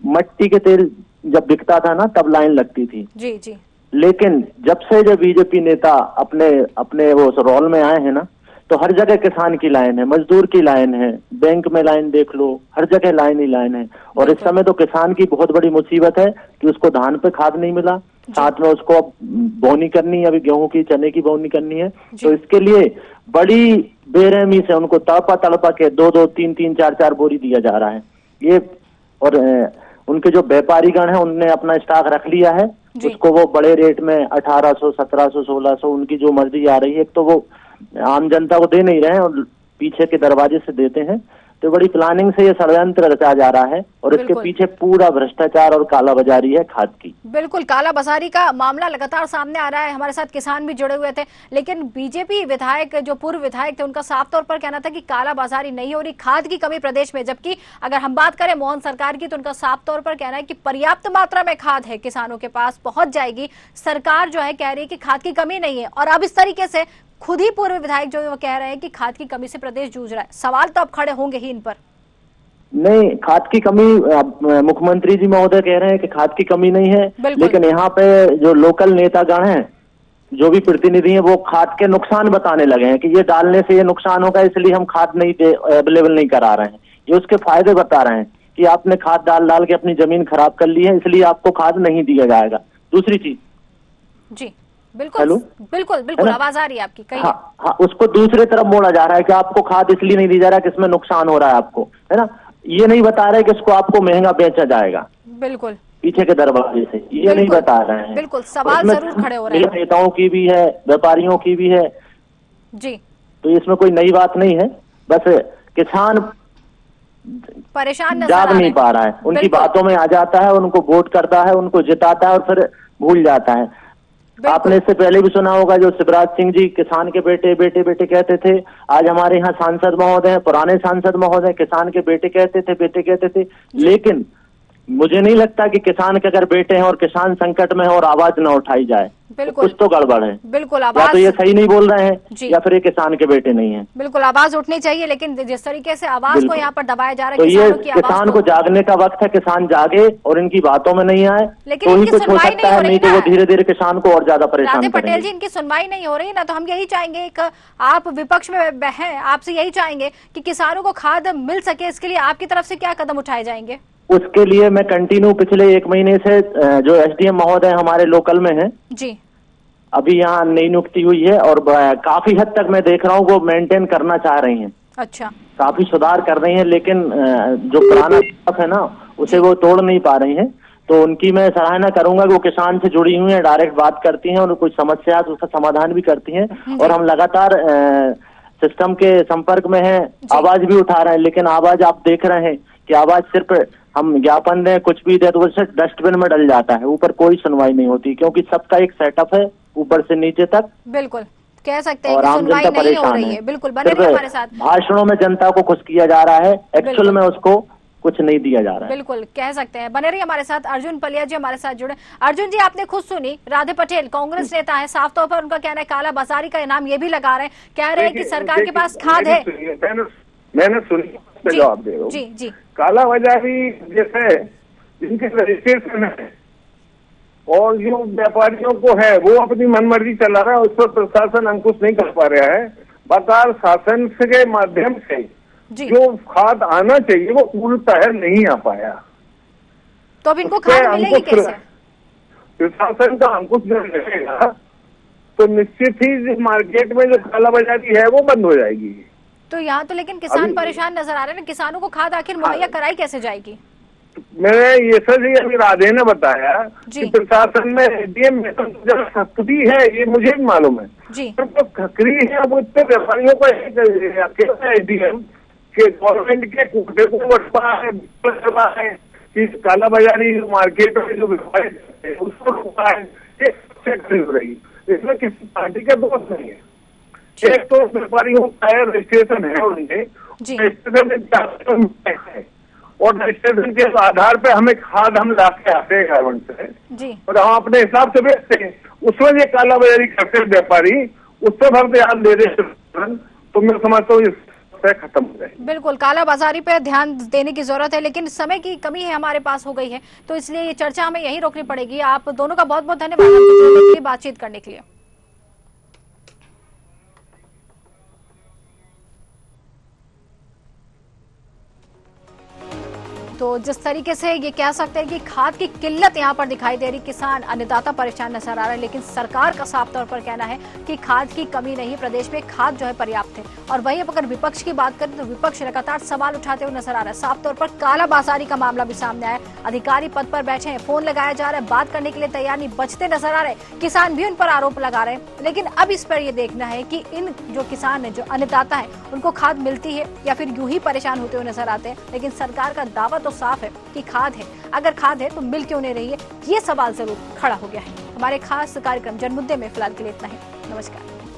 मट्टी के तेल जब बिकता था ना तब लाइन लगती थी। जी जी। लेकिन जब से जब बीजेपी नेता अपने वो रोल में आए हैं ना, तो हर जगह किसान की लाइन है, मजदूर की लाइन है, बैंक में लाइन देख लो, हर जगह लाइन ही लाइन है। और इस समय तो किसान की बहुत बड़ी मुसीबत है कि उसको धान पे खाद नहीं मिला, साथ में उसको अब बोनी करनी है, अभी गेहूं की, चने की बोनी करनी है। तो इसके लिए बड़ी बेरहमी से उनको तड़पा के 2-2, 3-3, 4-4 बोरी दिया जा रहा है ये। और उनके जो व्यापारी गण है उनने अपना स्टॉक रख लिया है, उसको वो बड़े रेट में 1800, 1700, 1600 उनकी जो मर्जी आ रही है, तो वो आम जनता को दे नहीं रहे हैं और पीछे के दरवाजे से देते हैं। तो बड़ी प्लानिंग से ये षड्यंत्र रचा जा रहा है और इसके पीछे पूरा भ्रष्टाचार और कालाबाजारी है खाद की। बिल्कुल, कालाबाजारी का मामला लगातार सामने आ रहा है। हमारे साथ किसान भी जुड़े हुए थे, लेकिन बीजेपी विधायक, जो पूर्व विधायक थे, उनका साफ तौर पर कहना था कि कालाबाजारी नहीं हो रही, खाद की कमी प्रदेश में। जबकि अगर हम बात करें मोहन सरकार की, तो उनका साफ तौर पर कहना है कि पर्याप्त मात्रा में खाद है, किसानों के पास पहुंच जाएगी। सरकार जो है कह रही है कि खाद की कमी नहीं है। और अब इस तरीके से खुद ही पूर्व विधायक जो वो कह रहे हैं कि खाद की कमी से प्रदेश जूझ रहा है। सवाल तो अब खड़े होंगे ही इन पर। नहीं, खाद की कमी, मुख्यमंत्री जी महोदय कह रहे हैं कि खाद की कमी नहीं है, लेकिन यहाँ पे जो लोकल नेतागण हैं, जो भी प्रतिनिधि हैं, वो खाद के नुकसान बताने लगे हैं कि ये डालने से ये नुकसान होगा, इसलिए हम खाद नहीं अवेलेबल नहीं करा रहे हैं। ये उसके फायदे बता रहे हैं कि आपने खाद डाल के अपनी जमीन खराब कर ली है, इसलिए आपको खाद नहीं दिया जाएगा। दूसरी चीज जी, बिल्कुल बिल्कुल आवाज आ रही है आपकी, कहिए। हाँ, उसको दूसरे तरफ मोड़ा जा रहा है कि आपको खाद इसलिए नहीं दी जा रहा है कि इसमें नुकसान हो रहा है आपको, है ना। ये नहीं बता रहे कि इसको आपको महंगा बेचा जाएगा, बिल्कुल पीछे के दरवाजे से, ये नहीं बता रहे हैं। बिल्कुल, सवाल जरूर खड़े हो रहे हैं, नेताओं की भी है, व्यापारियों की भी है जी। तो इसमें कोई नई बात नहीं है, बस किसान परेशान जाग नहीं पा रहा है, उनकी बातों में आ जाता है, उनको वोट करता है, उनको जिताता है और फिर भूल जाता है। आपने इससे पहले भी सुना होगा जो शिवराज सिंह जी किसान के बेटे बेटे बेटे कहते थे, आज हमारे यहाँ सांसद महोदय हैं, पुराने सांसद महोदय किसान के बेटे कहते थे, बेटे कहते थे। लेकिन मुझे नहीं लगता कि किसान के अगर बेटे हैं और किसान संकट में है और आवाज न उठाई जाए, तो कुछ तो गड़बड़ है। बिल्कुल, या तो ये सही नहीं बोल रहे हैं या फिर ये किसान के बेटे नहीं है। बिल्कुल, आवाज उठनी चाहिए, लेकिन जिस तरीके से आवाज को यहाँ पर दबाया जा रहा है, तो ये किसान को जागने का वक्त है, किसान जागे और इनकी बातों में नहीं आए तो ही कुछ हो सकता है, नहीं तो वो धीरे धीरे किसान को और ज्यादा परेशान करेंगे। पटेल जी, इनकी सुनवाई नहीं हो रही ना, तो हम यही चाहेंगे, एक आप विपक्ष में हैं, आपसे यही चाहेंगे कि किसानों को खाद मिल सके, इसके लिए आपकी तरफ से क्या कदम उठाए जाएंगे? उसके लिए मैं कंटिन्यू पिछले 1 महीने से जो एसडीएम महोदय हमारे लोकल में हैं जी, अभी यहाँ नई नियुक्ति हुई है और काफी हद तक मैं देख रहा हूँ वो मेंटेन करना चाह रही हैं। अच्छा, काफी सुधार कर रही हैं, लेकिन जो पुराना स्टाफ है ना उसे वो तोड़ नहीं पा रही हैं। तो उनकी मैं सराहना करूंगा कि वो किसान से जुड़ी हुई हैं, डायरेक्ट बात करती हैं और कोई समस्या है तो उसका समाधान भी करती हैं। और हम लगातार सिस्टम के संपर्क में हैं, आवाज भी उठा रहे हैं, लेकिन आवाज आप देख रहे हैं कि आवाज सिर्फ हम ज्ञापन दें, कुछ भी दे तो वो सिर्फ डस्टबिन में डल जाता है, ऊपर कोई सुनवाई नहीं होती, क्योंकि सबका एक सेटअप है ऊपर से नीचे तक। बिल्कुल, कह सकते हैं कि सुनवाई नहीं हो रही है। बिल्कुल, बने रहिए हमारे साथ। भाषणों में जनता को खुश किया जा रहा है, एक्चुअल में उसको कुछ नहीं दिया जा रहा है। बिल्कुल कह सकते हैं। बने रहिए हमारे साथ। अर्जुन पलिया जी हमारे साथ जुड़े। अर्जुन जी, आपने खुद सुनी, राधे पटेल कांग्रेस नेता है, साफ तौर पर उनका कहना है काला बाजारी का इनाम ये भी लगा रहे हैं, कह रहे हैं कि सरकार के पास खाद है। मैंने सुनी, जवाब दे रहा हूँ। जी जी। काला बाजारी जैसे जिनके रजिस्ट्रेशन है और जो व्यापारियों को है वो अपनी मनमर्जी चला रहा है, उस पर प्रशासन अंकुश नहीं कर पा रहा है। बकार शासन के माध्यम से जो खाद आना चाहिए वो पूर्णतः नहीं आ पाया। तो अब इनको खाद मिलेगी कैसे? प्रशासन का अंकुश जब रहेगा तो निश्चित ही मार्केट में जो काला बाजारी है वो बंद हो जाएगी। तो यहाँ तो लेकिन किसान परेशान नजर आ रहे हैं ना, किसानों को खाद आखिर मुहैया कराई कैसे जाएगी? मैंने ये सच ही अभी राधे ने बताया कि प्रशासन में एडीएम में जब खकरी है, ये मुझे भी मालूम है जी। तो खकरी है वो इतने व्यापारियों को अकेला एडीएम के गवर्नमेंट के कोटे को बटवा है कि काला बाजारी मार्केट में जो व्यापारी उसको रुका है, ये सबसे खरीद रही। इसमें किसी पार्टी का दोष नहीं है। एक तो व्यापारियों का रजिस्ट्रेशन है, उनके रजिस्ट्रेशन में और रजिस्ट्रेशन के आधार पे हमें खाद हम ला के आते हैं गवर्नमेंट से जी, और हम अपने हिसाब से बेचते हैं। उसमें ये काला बाजारी करते हैं व्यापारी, उस पर हम ध्यान दे रहे तो मैं समझता हूँ ये खत्म हो जाए। बिल्कुल काला बाजारी पे ध्यान देने की जरूरत है, लेकिन समय की कमी है हमारे पास हो गई है, तो इसलिए ये चर्चा हमें यहीं रोकनी पड़ेगी। आप दोनों का बहुत बहुत धन्यवाद हमसे जुड़ने के लिए, बातचीत करने के लिए। तो जिस तरीके से ये कह सकते हैं कि खाद की किल्लत यहाँ पर दिखाई दे रही, किसान अन्नदाता परेशान नजर आ रहा है, लेकिन सरकार का साफ तौर पर कहना है कि खाद की कमी नहीं, प्रदेश में खाद जो है पर्याप्त है। और वहीं अब अगर विपक्ष की बात करें तो विपक्ष लगातार सवाल उठाते हुए नजर आ रहा है। साफ तौर पर काला बाजारी का मामला भी सामने आया, अधिकारी पद पर बैठे हैं, फोन लगाया जा रहा है, बात करने के लिए तैयार नहीं, बचते नजर आ रहे, किसान भी उन पर आरोप लगा रहे हैं। लेकिन अब इस पर यह देखना है कि इन जो किसान है, जो अन्नदाता है, उनको खाद मिलती है या फिर यूं ही परेशान होते हुए नजर आते हैं। लेकिन सरकार का दावा तो साफ है कि खाद है, अगर खाद है तो मिल क्यों नहीं रही है, ये सवाल जरूर खड़ा हो गया है। हमारे खास कार्यक्रम जनमुद्दे में फिलहाल के लिए इतना ही। नमस्कार।